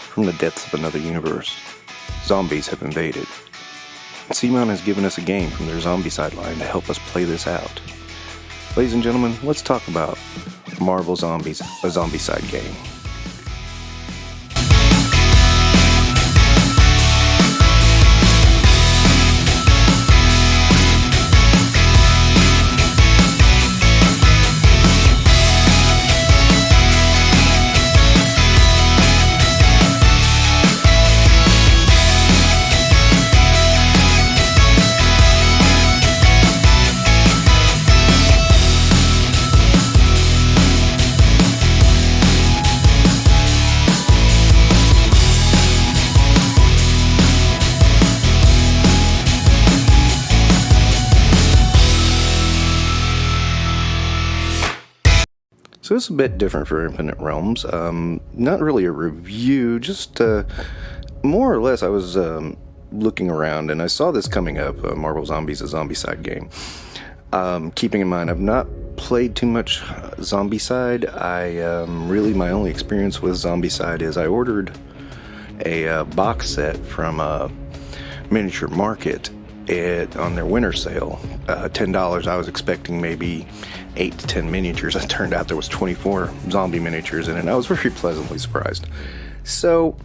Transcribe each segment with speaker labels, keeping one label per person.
Speaker 1: From the depths of another universe, zombies have invaded. Simon has given us a game from their Zobiecide line to help us play this out. Ladies and gentlemen, let's talk about Marvel Zombies, a Zombicide game. So this is a bit different for Infinite Realms. Not really a review, just more or less I was looking around and I saw this coming up, Marvel Zombies, a Zombicide game. Keeping in mind, I've not played too much Zombicide. Really my only experience with Zombicide is I ordered a box set from a miniature market on their winter sale. $10. I was expecting maybe 8 to 10 miniatures. It turned out there was 24 zombie miniatures in it, and I was very pleasantly surprised. So,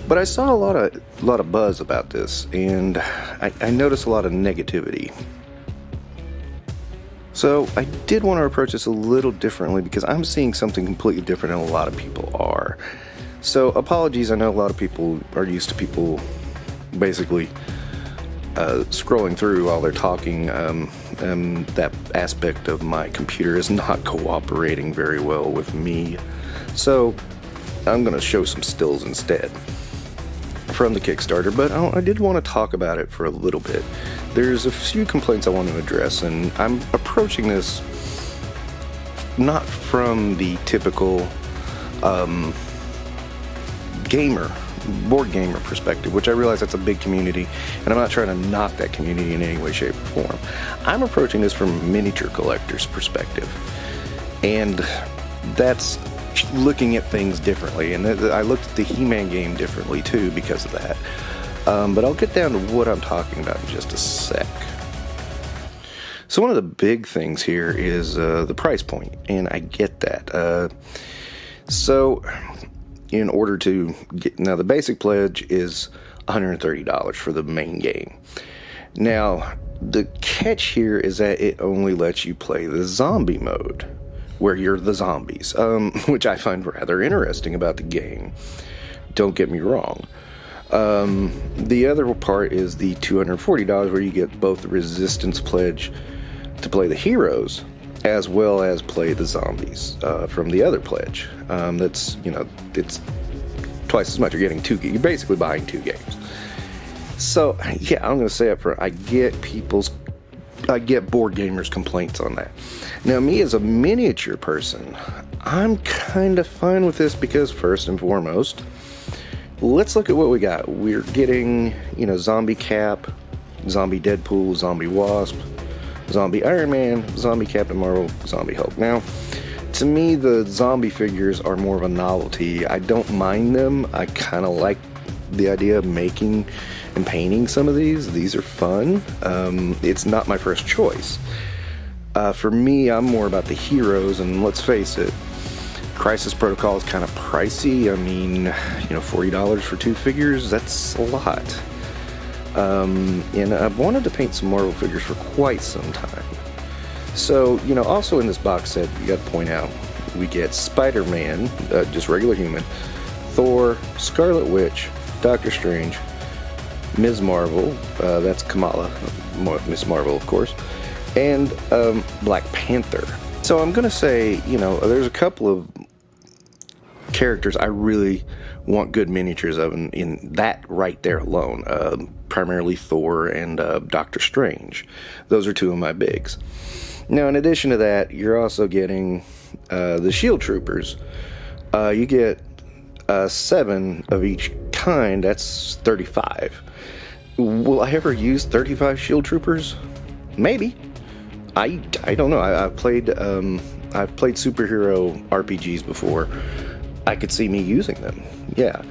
Speaker 1: but I saw a lot of buzz about this, and I noticed a lot of negativity. So I did want to approach this a little differently because I'm seeing something completely different than a lot of people are. So apologies, I know a lot of people are used to people basically scrolling through while they're talking. That aspect of my computer is not cooperating very well with me, so I'm going to show some stills instead from the Kickstarter, but I did want to talk about it for a little bit. There's a few complaints I want to address, and I'm approaching this not from the typical board gamer perspective, which I realize that's a big community, and I'm not trying to knock that community in any way, shape, or form. I'm approaching this from a miniature collector's perspective, and that's looking at things differently, and I looked at the He-Man game differently too because of that. But I'll get down to what I'm talking about in just a sec. So one of the big things here is the price point, and I get that. So in order to get, now the basic pledge is $130 for the main game. Now, the catch here is that it only lets you play the zombie mode, where you're the zombies, which I find rather interesting about the game. Don't get me wrong. The other part is the $240, where you get both the resistance pledge to play the heroes, as well as play the zombies from the other pledge. That's, it's twice as much. You're getting you're basically buying 2 games. So, yeah, I'm going to say up front, I get board gamers' complaints on that. Now, me as a miniature person, I'm kind of fine with this because, first and foremost, let's look at what we got. We're getting, Zombie Cap, Zombie Deadpool, Zombie Wasp, Zombie Iron Man, Zombie Captain Marvel, Zombie Hulk. Now, to me, the zombie figures are more of a novelty. I don't mind them. I kind of like the idea of making and painting some of these. These are fun. It's not my first choice. For me, I'm more about the heroes, and let's face it, Crisis Protocol is kind of pricey. I mean, $40 for 2 figures, that's a lot. And I've wanted to paint some Marvel figures for quite some time. So, also in this box set, you got to point out, we get Spider-Man, just regular human, Thor, Scarlet Witch, Doctor Strange, Ms. Marvel, that's Kamala, Miss Marvel, of course, and Black Panther. So I'm going to say, there's a couple of characters I really want good miniatures of in that right there alone. Primarily Thor and Doctor Strange. Those are 2 of my bigs. Now, in addition to that, you're also getting the Shield Troopers. You get 7 of each kind. That's 35. Will I ever use 35 Shield Troopers? Maybe. I don't know. I've played superhero RPGs before. I could see me using them. Yeah.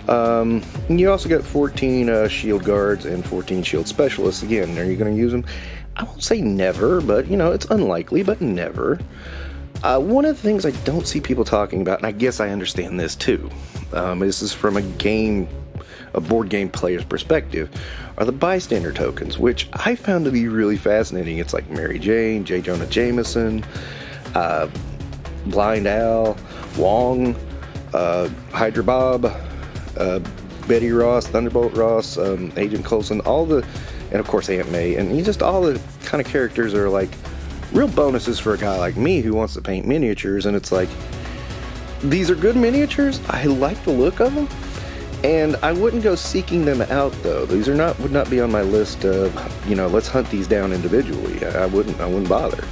Speaker 1: You also got 14 shield guards and 14 shield specialists. Again, are you going to use them? I won't say never, but it's unlikely, but never. One of the things I don't see people talking about, and I guess I understand this too, this is from a board game player's perspective, are the Bystander Tokens, which I found to be really fascinating. It's like Mary Jane, J. Jonah Jameson, Blind Al, Wong, Hydra Bob, Betty Ross, Thunderbolt Ross, Agent Coulson, and of course Aunt May, and just all the kind of characters are like real bonuses for a guy like me who wants to paint miniatures. And it's like, these are good miniatures. I like the look of them, and I wouldn't go seeking them out though. These would not be on my list of, let's hunt these down individually. I wouldn't bother.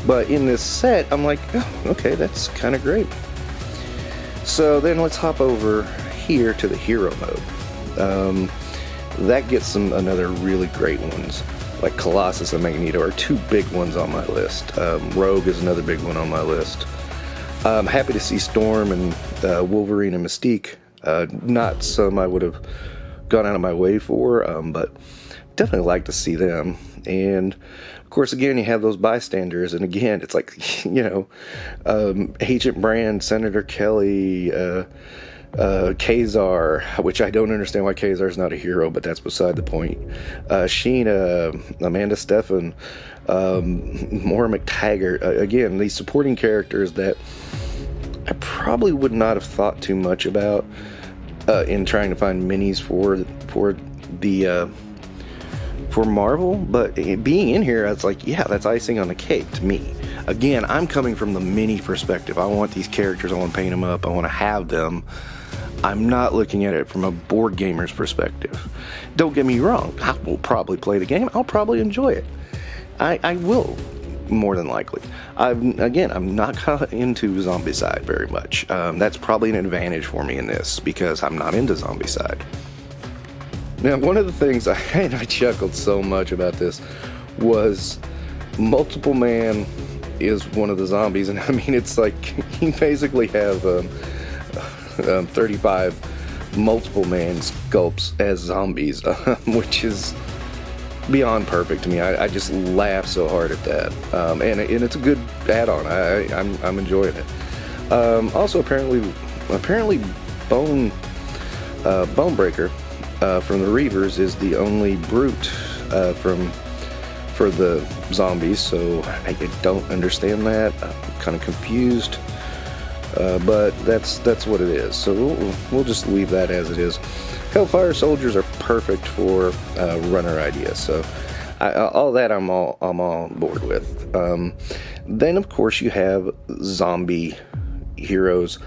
Speaker 1: But in this set, I'm like, oh, okay, that's kind of great. So then let's hop over here to the hero mode. That gets another really great ones. Like Colossus and Magneto are two big ones on my list. Rogue is another big one on my list. I'm happy to see Storm and Wolverine and Mystique. Not some I would have gone out of my way for, but definitely like to see them. And of course, again, you have those bystanders, and again, it's like, Agent Brand, Senator Kelly, Kazar, which I don't understand why Kazar is not a hero, but that's beside the point. Sheena, Amanda Stefan, Maura McTaggart. Again, these supporting characters that I probably would not have thought too much about in trying to find minis for Marvel, but being in here, it's like, yeah, that's icing on the cake to me. Again, I'm coming from the mini perspective. I want these characters, I want to paint them up, I want to have them. I'm not looking at it from a board gamer's perspective. Don't get me wrong, I will probably play the game, I'll probably enjoy it. I will, more than likely. I'm not into Zombicide very much. That's probably an advantage for me in this, because I'm not into Zombicide. Now, one of the things I chuckled so much about this was Multiple Man is one of the zombies, and I mean, it's like you basically have 35 Multiple Man sculpts as zombies, which is beyond perfect to me. I just laugh so hard at that, and it's a good add-on. I'm enjoying it. Also, apparently, Bonebreaker from the Reavers is the only brute for the zombies, so I don't understand that. I'm kind of confused, but that's what it is. So we'll just leave that as it is. Hellfire Soldiers are perfect for runner ideas, so all that I'm all on board with. Then of course you have zombie heroes.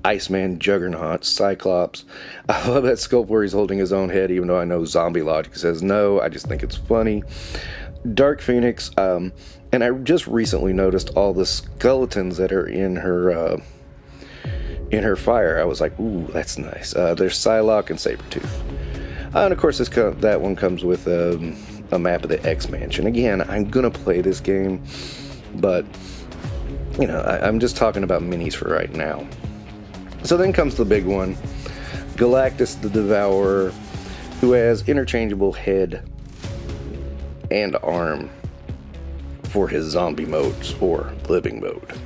Speaker 1: Iceman, Juggernaut, Cyclops. I love that sculpt where he's holding his own head, even though I know zombie logic says no. I just think it's funny. Dark Phoenix, and I just recently noticed all the skeletons that are in her fire. I was like, ooh, that's nice. There's Psylocke and Sabretooth. And of course, that one comes with a map of the X Mansion. Again, I'm gonna play this game, but I'm just talking about minis for right now. So then comes the big one, Galactus the Devourer, who has interchangeable head and arm for his zombie modes or living mode.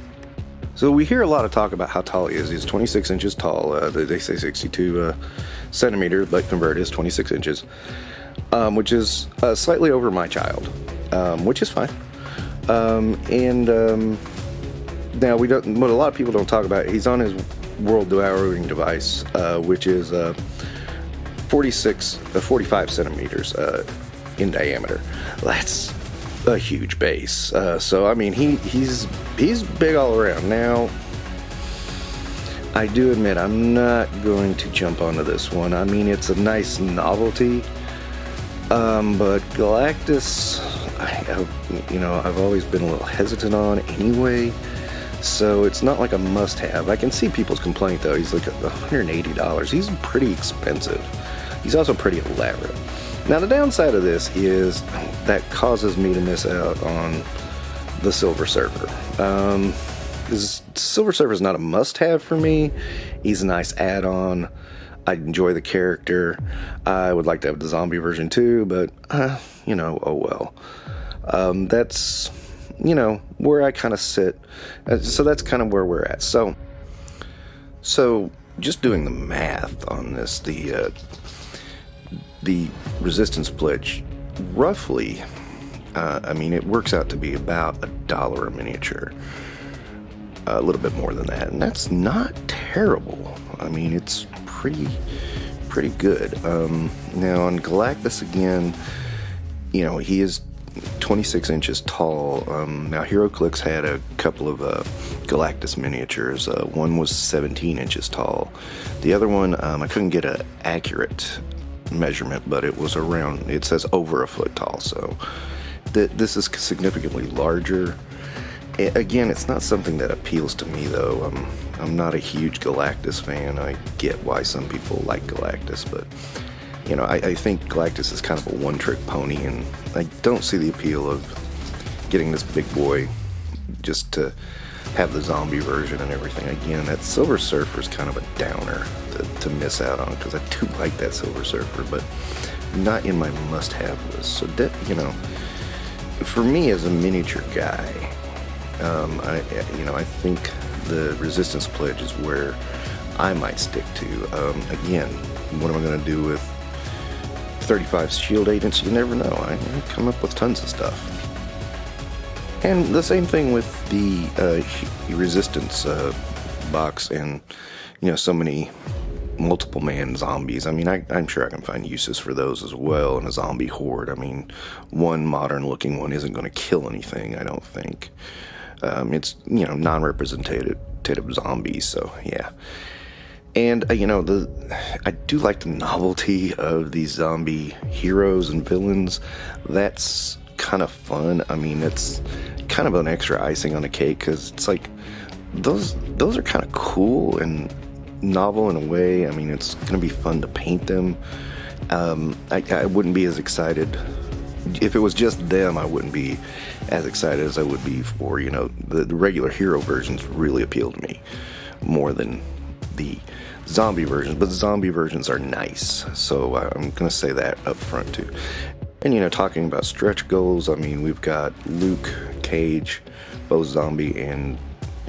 Speaker 1: So we hear a lot of talk about how tall he is. He's 26 inches tall. They say 62 centimeters, but converted is 26 inches, which is slightly over my child, which is fine. Now what a lot of people don't talk about, he's on his world devouring device, which is 45 centimeters in diameter. That's a huge base. So I mean, he's big all around. Now, I do admit I'm not going to jump onto this one. I mean, it's a nice novelty, but Galactus, I've always been a little hesitant on anyway. So it's not like a must-have. I can see people's complaint though. He's like $180. He's pretty expensive. He's also pretty elaborate. Now the downside of this is that causes me to miss out on the Silver Surfer. This Silver Surfer is not a must-have for me. He's a nice add-on. I enjoy the character. I would like to have the zombie version too, but, oh well. That's, where I kind of sit. So that's kind of where we're at. So just doing the math on this, the resistance pledge, roughly, it works out to be about $1 a miniature. A little bit more than that, and that's not terrible. It's pretty good. Now on Galactus again, he is 26 inches tall. Now HeroClix had a couple of Galactus miniatures. One was 17 inches tall. The other one, I couldn't get an accurate measurement, but it was around, it says over a foot tall, so this is significantly larger. Again, it's not something that appeals to me, though. I'm not a huge Galactus fan. I get why some people like Galactus, but I think Galactus is kind of a one-trick pony, and I don't see the appeal of getting this big boy just to have the zombie version and everything. Again, that Silver Surfer is kind of a downer to miss out on, because I do like that Silver Surfer, but not in my must-have list. So that, for me as a miniature guy, I think the Resistance Pledge is where I might stick to. Again, what am I going to do with 35 shield agents? You never know. I come up with tons of stuff. And the same thing with the Resistance box and, so many multiple man zombies. I'm sure I can find uses for those as well in a zombie horde. One modern looking one isn't going to kill anything, I don't think. It's, non-representative zombies, so yeah. And, I do like the novelty of these zombie heroes and villains. That's kind of fun. It's kind of an extra icing on the cake, because it's like, those are kind of cool and novel in a way. It's going to be fun to paint them. I wouldn't be as excited. If it was just them, I wouldn't be as excited as I would be for, the regular hero versions really appeal to me more than the zombie versions, but the zombie versions are nice, so I'm going to say that up front too. And, talking about stretch goals, we've got Luke Cage, both zombie and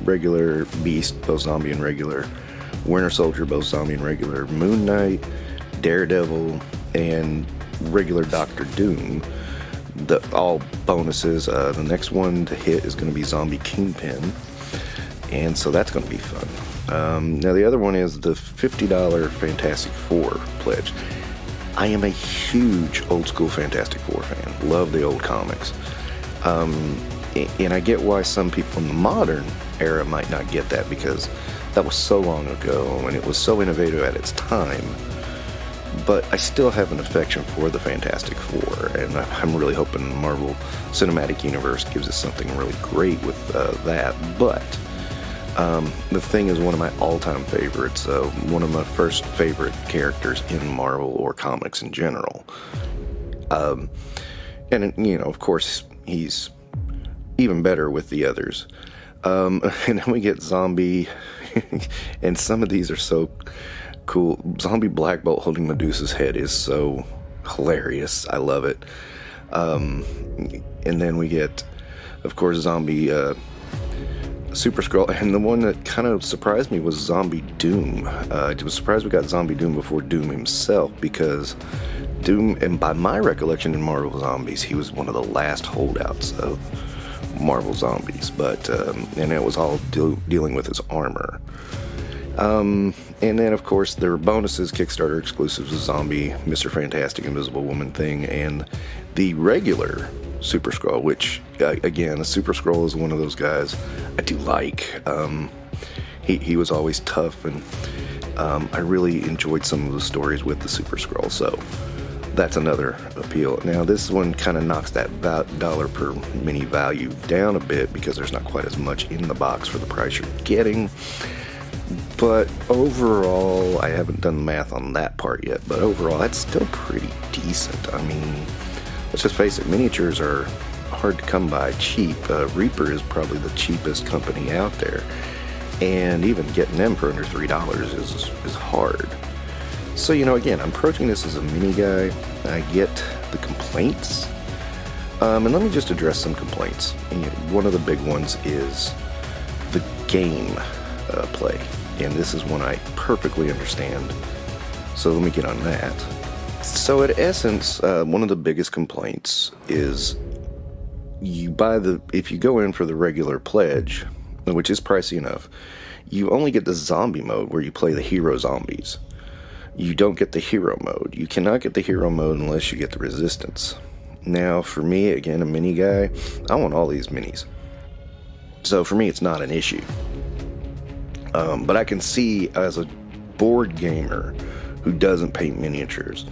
Speaker 1: regular, Beast, both zombie and regular, Winter Soldier, both zombie and regular, Moon Knight, Daredevil, and regular Doctor Doom. All bonuses. The next one to hit is going to be Zombie Kingpin, and so that's going to be fun. Now the other one is the $50 Fantastic Four pledge. I am a huge old school Fantastic Four fan. Love the old comics. And I get why some people in the modern era might not get that, because that was so long ago and it was so innovative at its time. But I still have an affection for the Fantastic Four, and I'm really hoping Marvel Cinematic Universe gives us something really great with that. But the Thing is one of my all-time favorites, one of my first favorite characters in Marvel or comics in general. And, of course, he's even better with the others. And then we get Zombie, and some of these are so cool. Zombie Black Bolt holding Medusa's head is so hilarious. I love it. And then we get, of course, Zombie Super Skrull, and the one that kind of surprised me was Zombie Doom. I was surprised we got Zombie Doom before Doom himself, because Doom, and by my recollection in Marvel Zombies, he was one of the last holdouts of Marvel Zombies, but and it was all dealing with his armor. And then, of course, there are bonuses, Kickstarter exclusives of Zombie, Mr. Fantastic, Invisible Woman Thing, and the regular Super Skrull, which, again, the Super Skrull is one of those guys I do like. He was always tough, and I really enjoyed some of the stories with the Super Skrull, so that's another appeal. Now, this one kind of knocks that dollar per mini value down a bit, because there's not quite as much in the box for the price you're getting. But overall, I haven't done the math on that part yet, but overall, that's still pretty decent. Let's just face it, miniatures are hard to come by cheap. Reaper is probably the cheapest company out there, and even getting them for under $3 is hard. So, again, I'm approaching this as a mini guy. I get the complaints. And let me just address some complaints. One of the big ones is the game play. And this is one I perfectly understand. So let me get on that. So at essence, one of the biggest complaints is if you go in for the regular pledge, which is pricey enough, you only get the zombie mode where you play the hero zombies. You don't get the hero mode. You cannot get the hero mode unless you get the resistance. Now, for me, again, a mini guy, I want all these minis. So for me, it's not an issue. But I can see as a board gamer who doesn't paint miniatures,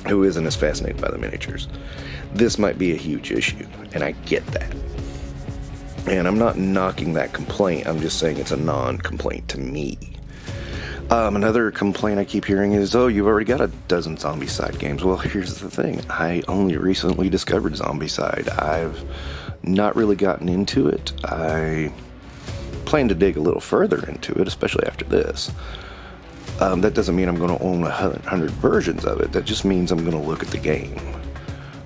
Speaker 1: who isn't as fascinated by the miniatures, this might be a huge issue, and I get that. And I'm not knocking that complaint, I'm just saying it's a non-complaint to me. Another complaint I keep hearing is, oh, you've already got a dozen Zombicide games. Well, here's the thing. I only recently discovered Zombicide. I've not really gotten into it. I plan to dig a little further into it, especially after this. That doesn't mean I'm going to own 100 versions of it. That just means I'm going to look at the game.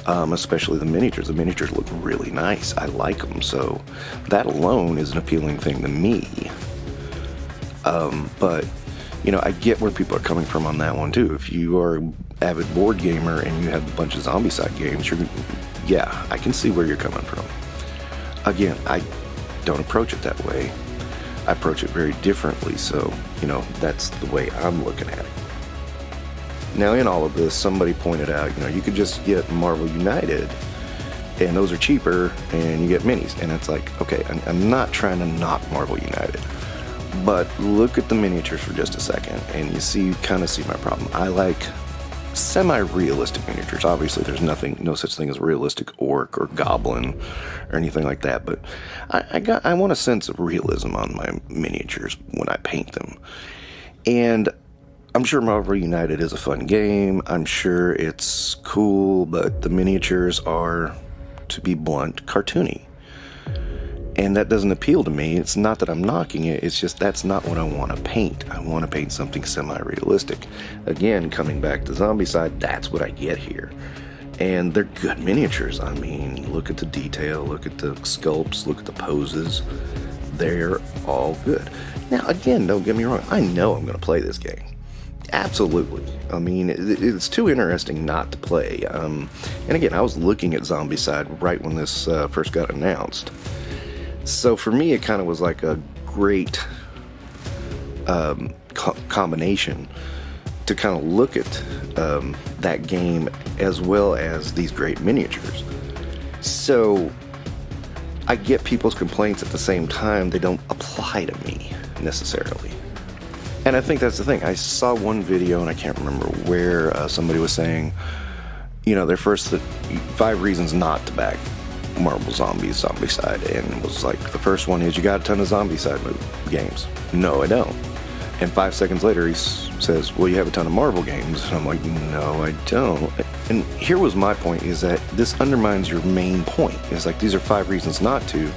Speaker 1: Especially the miniatures. The miniatures look really nice. I like them, so that alone is an appealing thing to me. But I get where people are coming from on that one too. If you are an avid board gamer and you have a bunch of Zombicide games, I can see where you're coming from. Again, I don't approach it that way. I approach it very differently, so, that's the way I'm looking at it. Now, in all of this, somebody pointed out, you could just get Marvel United, and those are cheaper, and you get minis. And it's like, okay, I'm not trying to knock Marvel United, but look at the miniatures for just a second, and you kind of see my problem. I like semi-realistic miniatures. Obviously, there's no such thing as realistic orc or goblin or anything like that, but I want a sense of realism on my miniatures when I paint them. And I'm sure Marvel United is a fun game. I'm sure it's cool, but the miniatures are, to be blunt, cartoony. And that doesn't appeal to me. It's not that I'm knocking it, it's just that's not what I want to paint. I want to paint something semi-realistic. Again, coming back to Zombicide, that's what I get here. And they're good miniatures. I mean, look at the detail, look at the sculpts, look at the poses. They're all good. Now, again, don't get me wrong, I know I'm going to play this game. Absolutely. I mean, it's too interesting not to play. And again, I was looking at Zombicide right when this first got announced. So for me, it kind of was like a great combination to kind of look at that game as well as these great miniatures. So I get people's complaints at the same time. They don't apply to me necessarily. And I think that's the thing. I saw one video, and I can't remember where, somebody was saying, their first 5 reasons not to back Marvel Zombies Zombicide, and it was like, the first one is, you got a ton of Zombicide games. No, I don't. And 5 seconds later, he says, well, you have a ton of Marvel games. And I'm like, no, I don't. And here was my point, is that this undermines your main point. It's like, these are 5 reasons not to.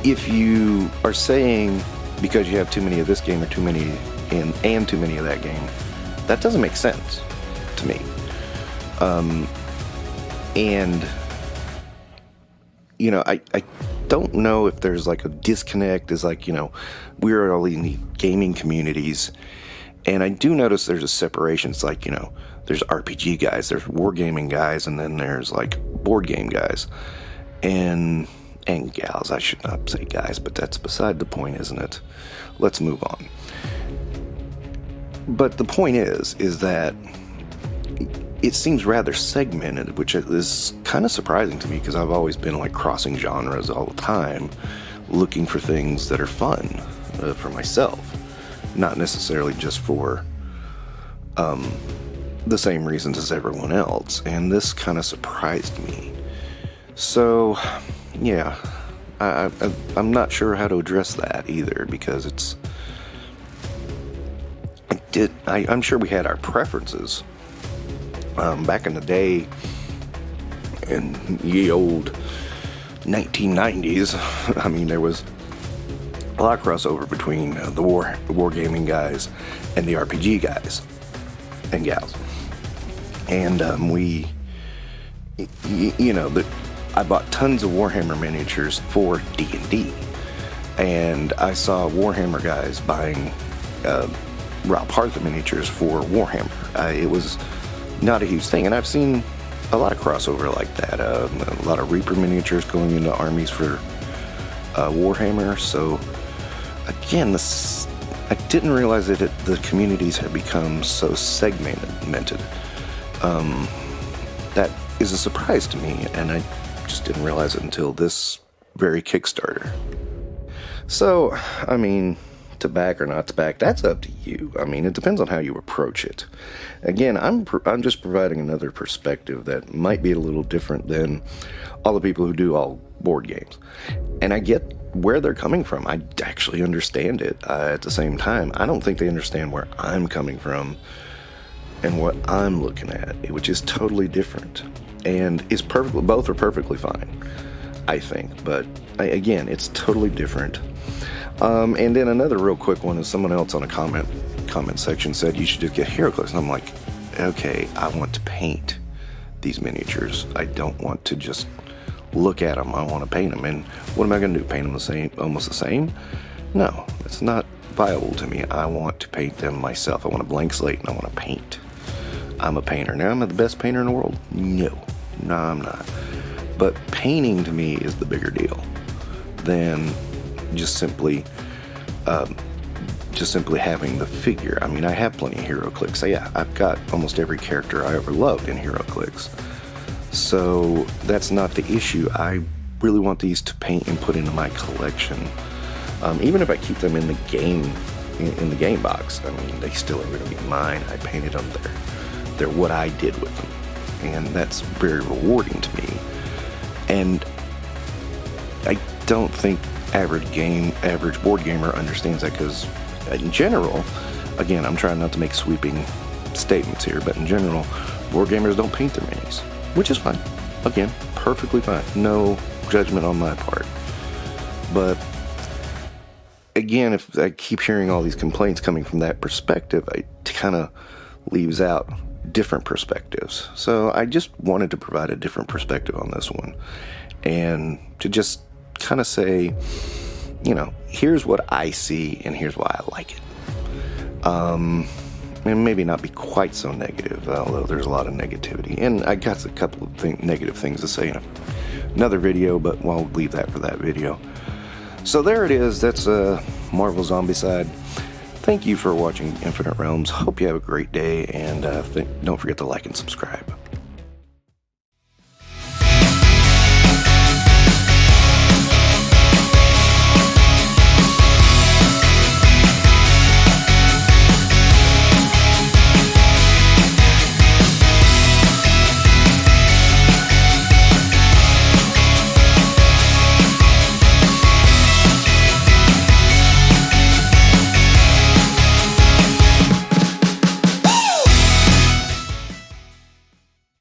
Speaker 1: If you are saying, because you have too many of this game or too many and too many of that game, that doesn't make sense to me. I don't know if there's like a disconnect. Is like, we're all in the gaming communities, and I do notice there's a separation. It's like, there's RPG guys, there's wargaming guys, and then there's like board game guys and gals. I should not say guys, but that's beside the point, isn't it? Let's move on. But the point is that it seems rather segmented, which is kind of surprising to me, because I've always been like crossing genres all the time, looking for things that are fun for myself, not necessarily just for the same reasons as everyone else. And this kind of surprised me. So, yeah, I'm not sure how to address that either, because I'm sure we had our preferences. Back in the day, in ye old 1990s, I mean, there was a lot of crossover between the wargaming guys and the RPG guys. and gals. And I bought tons of Warhammer miniatures for D&D. And I saw Warhammer guys buying Rob Hartha miniatures for Warhammer. It was not a huge thing, and I've seen a lot of crossover like that. A lot of Reaper miniatures going into armies for Warhammer. So again, I didn't realize that the communities had become so segmented. That is a surprise to me, and I just didn't realize it until this very Kickstarter. So, I mean, to back or not to back, that's up to you. I mean, it depends on how you approach it. Again, I'm just providing another perspective that might be a little different than all the people who do all board games. And I get where they're coming from. I actually understand it. At the same time, I don't think they understand where I'm coming from and what I'm looking at, which is totally different. And it's both are perfectly fine, I think. But again, it's totally different. And then another real quick one is someone else on a comment section said you should just get HeroClix. And I'm like, okay, I want to paint these miniatures. I don't want to just look at them. I want to paint them. And what am I going to do? Paint them the same, almost the same? No, it's not viable to me. I want to paint them myself. I want a blank slate and I want to paint. I'm a painter. Now, am I the best painter in the world? No, I'm not. But painting to me is the bigger deal than just simply having the figure. I mean, I have plenty of HeroClix. So yeah, I've got almost every character I ever loved in HeroClix. So that's not the issue. I really want these to paint and put into my collection. Even if I keep them in the game, in the game box, I mean, they still are going to be mine. I painted them. They're what I did with them, and that's very rewarding to me. And I don't think average board gamer understands that, because in general, again, I'm trying not to make sweeping statements here, but in general, board gamers don't paint their minis, which is fine. Again, perfectly fine. No judgment on my part. But again, if I keep hearing all these complaints coming from that perspective, it kind of leaves out different perspectives. So I just wanted to provide a different perspective on this one, and to just kind of say, here's what I see and here's why I like it. And maybe not be quite so negative, although there's a lot of negativity. And I got a couple of negative things to say in another video, but we'll leave that for that video. So there it is. That's Marvel Zombicide. Thank you for watching Infinite Realms. Hope you have a great day, and don't forget to like and subscribe.